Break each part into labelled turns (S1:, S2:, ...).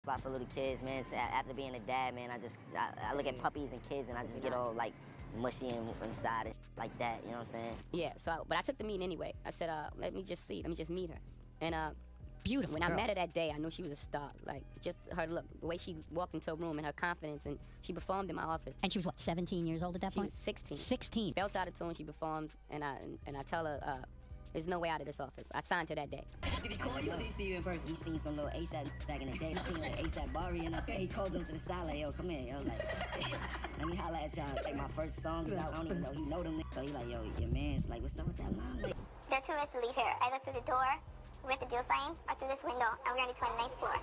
S1: About for little kids, man. So after being a dad, man, I look at puppies and kids and I just get all like mushy and inside and like that, you know what I'm saying?
S2: Yeah, but I took the meeting anyway. I said, let me just meet her. And
S3: beautiful
S2: when
S3: girl.
S2: I met her that day, I knew she was a star. Like, just her look, the way she walked into a room and her confidence, and she performed in my office.
S3: And she was what, 17 years old at that point?
S2: She was 16.
S3: 16.
S2: Belts out of tune, she performed, and I tell her, there's no way out of this office. I signed her that day.
S4: Did he call you or did he see you in person?
S1: He seen some little ASAP back in the day. He seen like ASAP Bari and he called them to the side like, yo, come in, yo, like, let me holla at y'all. Like my first songs out, I don't even know, he know them. So he like, yo, your man's like, what's up with that line? Like,
S5: There are 2 ways to leave here. Either through the door with the deal sign or through this window, and we're on the 29th floor.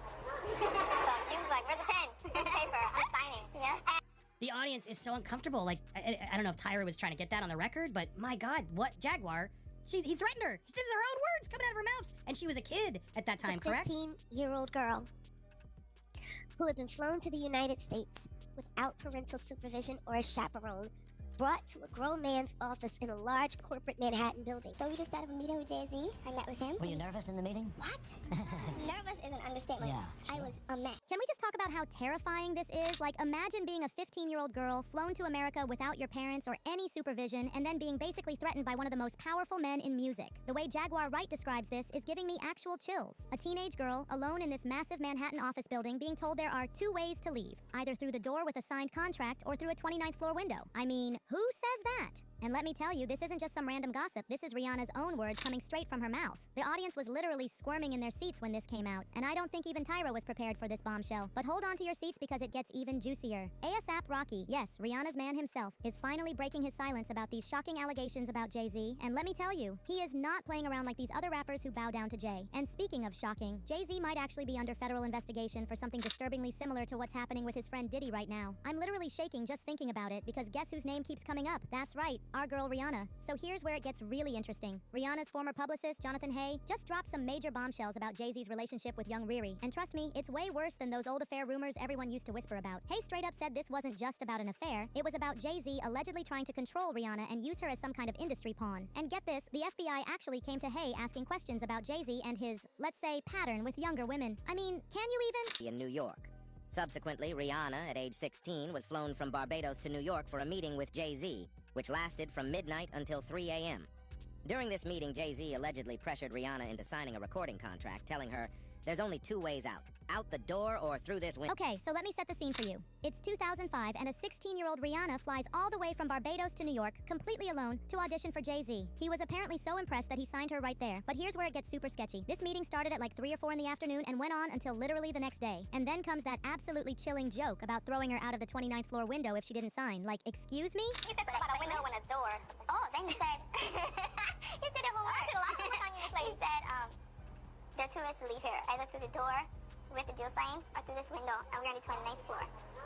S5: So you was like, where's the pen? Where's the paper? I'm signing, yeah?
S3: The audience is so uncomfortable. Like, I don't know if Tyra was trying to get that on the record, but my God, what Jaguar? He threatened her. This is her own words coming out of her mouth. And she was a kid at that time, correct?
S6: A 15-year-old girl who had been flown to the United States without parental supervision or a chaperone, brought to a grown man's office in a large corporate Manhattan building.
S5: So we just got a meeting with Jay-Z. I met with him.
S1: were you nervous in the meeting?
S5: What? Nervous is an understatement.
S1: Yeah, sure.
S5: I was a mess.
S7: Can we just talk about how terrifying this is? Like, imagine being a 15-year-old girl flown to America without your parents or any supervision, and then being basically threatened by one of the most powerful men in music. The way Jaguar Wright describes this is giving me actual chills. A teenage girl, alone in this massive Manhattan office building, being told there are 2 ways to leave. Either through the door with a signed contract or through a 29th floor window. I mean, who says that? And let me tell you, this isn't just some random gossip. This is Rihanna's own words coming straight from her mouth. The audience was literally squirming in their seats when this came out, and I don't think even Tyra was prepared for this bombshell. But hold on to your seats because it gets even juicier. ASAP Rocky, yes, Rihanna's man himself, is finally breaking his silence about these shocking allegations about Jay-Z. And let me tell you, he is not playing around like these other rappers who bow down to Jay. And speaking of shocking, Jay-Z might actually be under federal investigation for something disturbingly similar to what's happening with his friend Diddy right now. I'm literally shaking just thinking about it because guess whose name keeps coming up? That's right, our girl Rihanna. So here's where it gets really interesting. Rihanna's former publicist, Jonathan Hay, just dropped some major bombshells about Jay-Z's relationship with young Riri. And trust me, it's way worse than those old affair rumors everyone used to whisper about. Hay straight up said this wasn't just about an affair, it was about Jay-Z allegedly trying to control Rihanna and use her as some kind of industry pawn. And get this, the FBI actually came to Hay asking questions about Jay-Z and his, let's say, pattern with younger women. I mean, can you even?
S1: In New York. Subsequently, Rihanna, at age 16, was flown from Barbados to New York for a meeting with Jay-Z, which lasted from midnight until 3 a.m. During this meeting, Jay-Z allegedly pressured Rihanna into signing a recording contract, telling her, there's only 2 ways out the door or through this window.
S7: Okay, so let me set the scene for you. It's 2005 and a 16-year-old Rihanna flies all the way from Barbados to New York, completely alone, to audition for Jay-Z. He was apparently so impressed that he signed her right there. But here's where it gets super sketchy. This meeting started at like 3 or 4 in the afternoon and went on until literally the next day. And then comes that absolutely chilling joke about throwing her out of the 29th floor window if she didn't sign. Like, excuse me?
S5: You said something about a window and a door. Oh, then you said... you said it one more. I did a lot of work on you. Like you said, there are 2 ways to leave here. Either through the door with the deal sign or through this window, and we're on the 29th floor.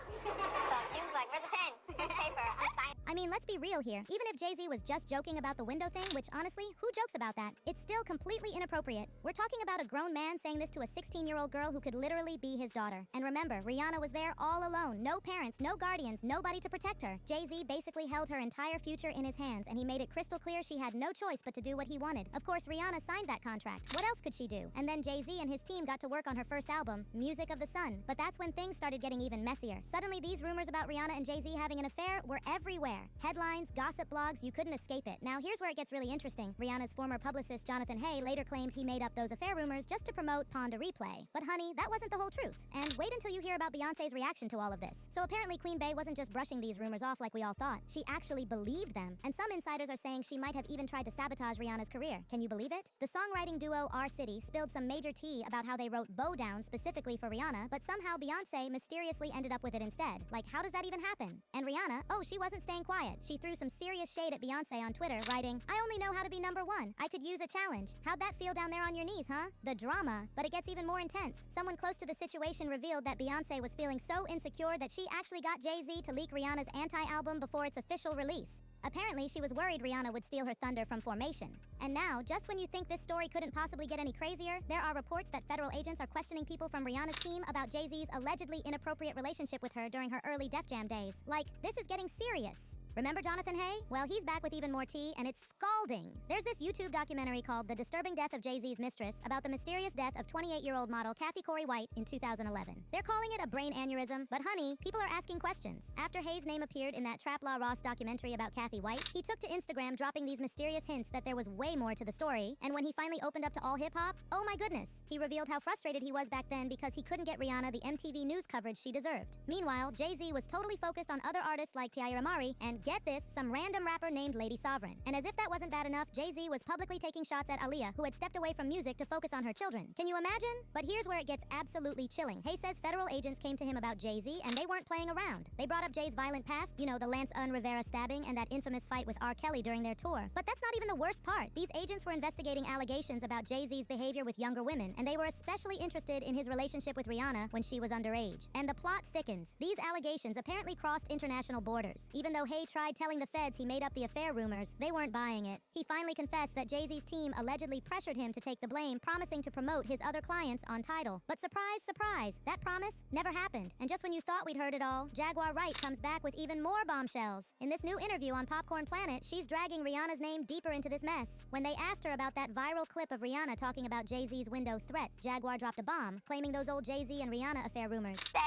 S5: So you was like, where's the pen? Where's the paper? I'm signing.
S7: I mean, let's be real here. Even if Jay-Z was just joking about the window thing, which honestly, who jokes about that? It's still completely inappropriate. We're talking about a grown man saying this to a 16-year-old girl who could literally be his daughter. And remember, Rihanna was there all alone. No parents, no guardians, nobody to protect her. Jay-Z basically held her entire future in his hands, and he made it crystal clear she had no choice but to do what he wanted. Of course, Rihanna signed that contract. What else could she do? And then Jay-Z and his team got to work on her first album, Music of the Sun. But that's when things started getting even messier. Suddenly, these rumors about Rihanna and Jay-Z having an affair were everywhere. Headlines, gossip blogs, you couldn't escape it. Now here's where it gets really interesting. Rihanna's former publicist Jonathan Hay later claimed he made up those affair rumors just to promote Pon de Replay. But honey, that wasn't the whole truth. And wait until you hear about Beyoncé's reaction to all of this. So apparently Queen Bey wasn't just brushing these rumors off like we all thought. She actually believed them. And some insiders are saying she might have even tried to sabotage Rihanna's career. Can you believe it? The songwriting duo R City spilled some major tea about how they wrote Bow Down specifically for Rihanna, but somehow Beyoncé mysteriously ended up with it instead. Like, how does that even happen? And Rihanna, oh, she wasn't staying quiet. She threw some serious shade at Beyoncé on Twitter, writing, I only know how to be #1. I could use a challenge. How'd that feel down there on your knees, huh? The drama. But it gets even more intense. Someone close to the situation revealed that Beyoncé was feeling so insecure that she actually got Jay-Z to leak Rihanna's anti-album before its official release. Apparently, she was worried Rihanna would steal her thunder from Formation. And now, just when you think this story couldn't possibly get any crazier, there are reports that federal agents are questioning people from Rihanna's team about Jay-Z's allegedly inappropriate relationship with her during her early Def Jam days. Like, this is getting serious. Remember Jonathan Hay? Well, he's back with even more tea, and it's scalding. There's this YouTube documentary called The Disturbing Death of Jay-Z's Mistress about the mysterious death of 28-year-old model Kathy Corey White in 2011. They're calling it a brain aneurysm, but honey, people are asking questions. After Hay's name appeared in that Trap Law Ross documentary about Kathy White, he took to Instagram dropping these mysterious hints that there was way more to the story, and when he finally opened up to all hip-hop, oh my goodness, he revealed how frustrated he was back then because he couldn't get Rihanna the MTV news coverage she deserved. Meanwhile, Jay-Z was totally focused on other artists like Tiara Mari, and get this, some random rapper named Lady Sovereign. And as if that wasn't bad enough, Jay-Z was publicly taking shots at Aaliyah, who had stepped away from music to focus on her children. Can you imagine? But here's where it gets absolutely chilling. Hay says federal agents came to him about Jay-Z, and they weren't playing around. They brought up Jay's violent past, you know, the Lance Rivera stabbing and that infamous fight with R. Kelly during their tour. But that's not even the worst part. These agents were investigating allegations about Jay-Z's behavior with younger women, and they were especially interested in his relationship with Rihanna when she was underage. And the plot thickens. These allegations apparently crossed international borders. Even though Hay tried telling the feds he made up the affair rumors, they weren't buying it. He finally confessed that Jay-Z's team allegedly pressured him to take the blame, promising to promote his other clients on Tidal. But surprise, surprise, that promise never happened. And just when you thought we'd heard it all, Jaguar Wright comes back with even more bombshells. In this new interview on Popcorn Planet, she's dragging Rihanna's name deeper into this mess. When they asked her about that viral clip of Rihanna talking about Jay-Z's window threat, Jaguar dropped a bomb, claiming those old Jay-Z and Rihanna affair rumors.
S5: Said,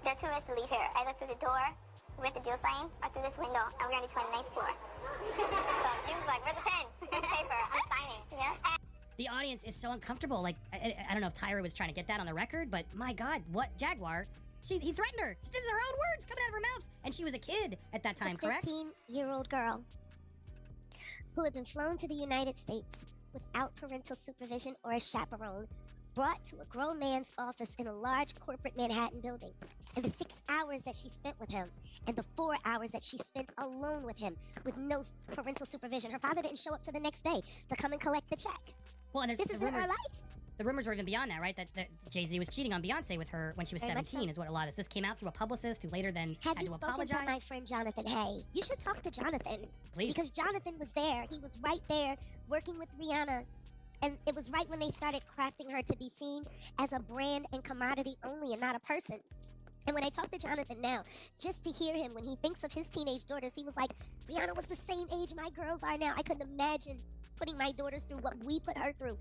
S5: there are 2 ways to leave here. I look through the door with the deal sign or through this window, and we're on the 29th floor. So he was like, where's the pen? Where's the paper? I'm signing. Yeah?
S3: The audience is so uncomfortable. Like, I don't know if Tyra was trying to get that on the record, but my God, what Jaguar? He threatened her. This is her own words coming out of her mouth. And she was a kid at that time, correct?
S6: A 15-year-old girl who had been flown to the United States without parental supervision or a chaperone, brought to a grown man's office in a large corporate Manhattan building. And the 6 hours that she spent with him, and the 4 hours that she spent alone with him, with no parental supervision. Her father didn't show up till the next day to come and collect the check.
S3: Well, and there's
S6: This
S3: the
S6: is her
S3: rumors,
S6: life.
S3: the rumors were even beyond that, right? That Jay-Z was cheating on Beyonce with her when she was
S6: Very much
S3: 17
S6: so.
S3: is what a lot of this came out through a publicist who later then
S6: Have
S3: had
S6: you
S3: to
S6: spoken
S3: apologize.
S6: to my friend Jonathan Hay? You should talk to Jonathan.
S3: Please.
S6: Because Jonathan was there. He was right there working with Rihanna. And it was right when they started crafting her to be seen as a brand and commodity only and not a person. And when I talk to Jonathan now, just to hear him, when he thinks of his teenage daughters, he was like, Rihanna was the same age my girls are now. I couldn't imagine putting my daughters through what we put her through.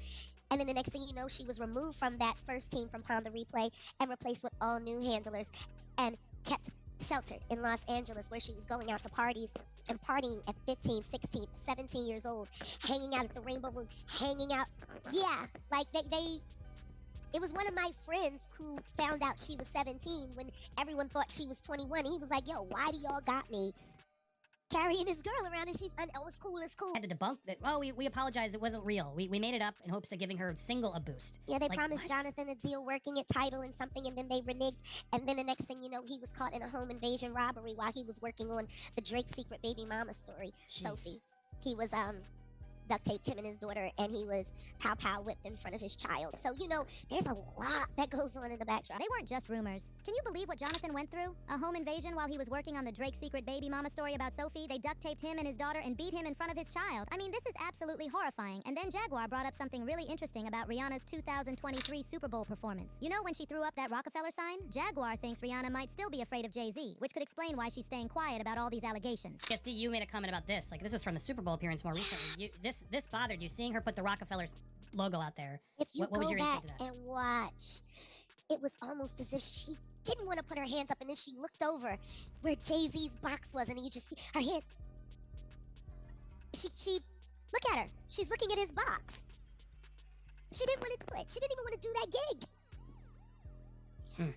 S6: And then the next thing you know, she was removed from that first team from Honda Replay and replaced with all new handlers and kept sheltered in Los Angeles, where she was going out to parties and partying at 15, 16, 17 years old, hanging out at the Rainbow Room, hanging out. Yeah, like it was one of my friends who found out she was 17 when everyone thought she was 21. He was like, yo, why do y'all got me carrying this girl around? And she's, oh, it's cool, it's cool.
S3: Had to debunk that. Oh, we apologize. It wasn't real. We made it up in hopes of giving her single a boost.
S6: Yeah, they
S3: Like,
S6: promised
S3: what?
S6: Jonathan a deal working at Tidal and something, and then they reneged. And then the next thing you know, he was caught in a home invasion robbery while he was working on the Drake secret baby mama story,
S3: Jeez.
S6: Sophie. He was duct taped him and his daughter, and he was pow whipped in front of his child. So, you know, there's a lot that goes on in the backdrop.
S7: They weren't just rumors. Can you believe what Jonathan went through? A home invasion while he was working on the Drake secret baby mama story about Sophie. They duct taped him and his daughter and beat him in front of his child. I mean, this is absolutely horrifying. And then Jaguar brought up something really interesting about Rihanna's 2023 Super Bowl performance. You know when she threw up that Rockefeller sign? Jaguar thinks Rihanna might still be afraid of Jay-Z, which could explain why she's staying quiet about all these allegations.
S3: Guess you made a comment about this. Like, this was from the Super Bowl appearance more recently. This bothered you, seeing her put the Rockefeller's logo out there.
S6: If you
S3: What was
S6: go
S3: your
S6: back
S3: instinct to that?
S6: and watch, it was almost as if she didn't want to put her hands up, and then she looked over where Jay-Z's box was, and then you just see her hand. She look at her. She's looking at his box. She didn't want to do it. She didn't even want to do that gig.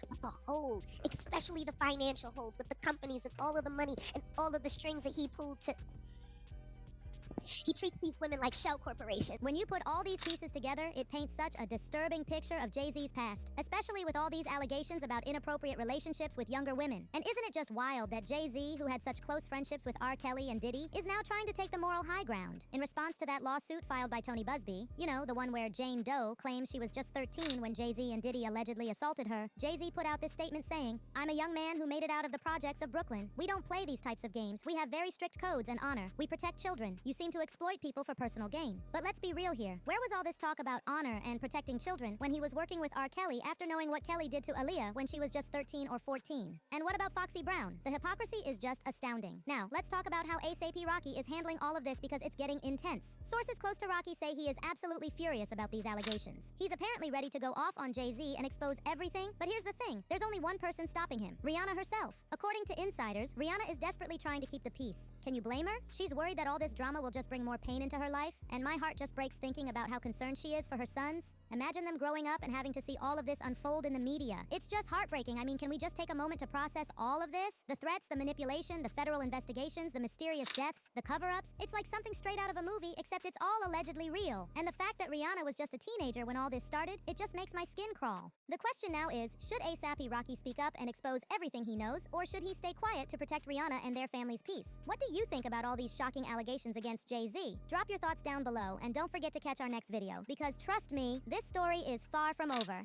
S6: But the hold, especially the financial hold with the companies and all of the money and all of the strings that he pulled to... He treats these women like shell corporations.
S7: When you put all these pieces together, it paints such a disturbing picture of Jay-Z's past, especially with all these allegations about inappropriate relationships with younger women. And isn't it just wild that Jay-Z, who had such close friendships with R. Kelly and Diddy, is now trying to take the moral high ground? In response to that lawsuit filed by Tony Busby, you know, the one where Jane Doe claims she was just 13 when Jay-Z and Diddy allegedly assaulted her, Jay-Z put out this statement saying, "I'm a young man who made it out of the projects of Brooklyn. We don't play these types of games. We have very strict codes and honor. We protect children. You seem trying to exploit people for personal gain. But let's be real here. Where was all this talk about honor and protecting children when he was working with R. Kelly after knowing what Kelly did to Aaliyah when she was just 13 or 14? And what about Foxy Brown? The hypocrisy is just astounding. Now, let's talk about how ASAP Rocky is handling all of this because it's getting intense. Sources close to Rocky say he is absolutely furious about these allegations. He's apparently ready to go off on Jay-Z and expose everything, but here's the thing. There's only one person stopping him, Rihanna herself. According to insiders, Rihanna is desperately trying to keep the peace. Can you blame her? She's worried that all this drama will just bring more pain into her life, and my heart just breaks thinking about how concerned she is for her sons. Imagine them growing up and having to see all of this unfold in the media. It's just heartbreaking. I mean, can we just take a moment to process all of this? The threats, the manipulation, the federal investigations, the mysterious deaths, the cover-ups. It's like something straight out of a movie, except it's all allegedly real. And the fact that Rihanna was just a teenager when all this started, it just makes my skin crawl. The question now is, should ASAP Rocky speak up and expose everything he knows, or should he stay quiet to protect Rihanna and their family's peace? What do you think about all these shocking allegations against Jay-Z? Drop your thoughts down below, and don't forget to catch our next video, because trust me, this story is far from over.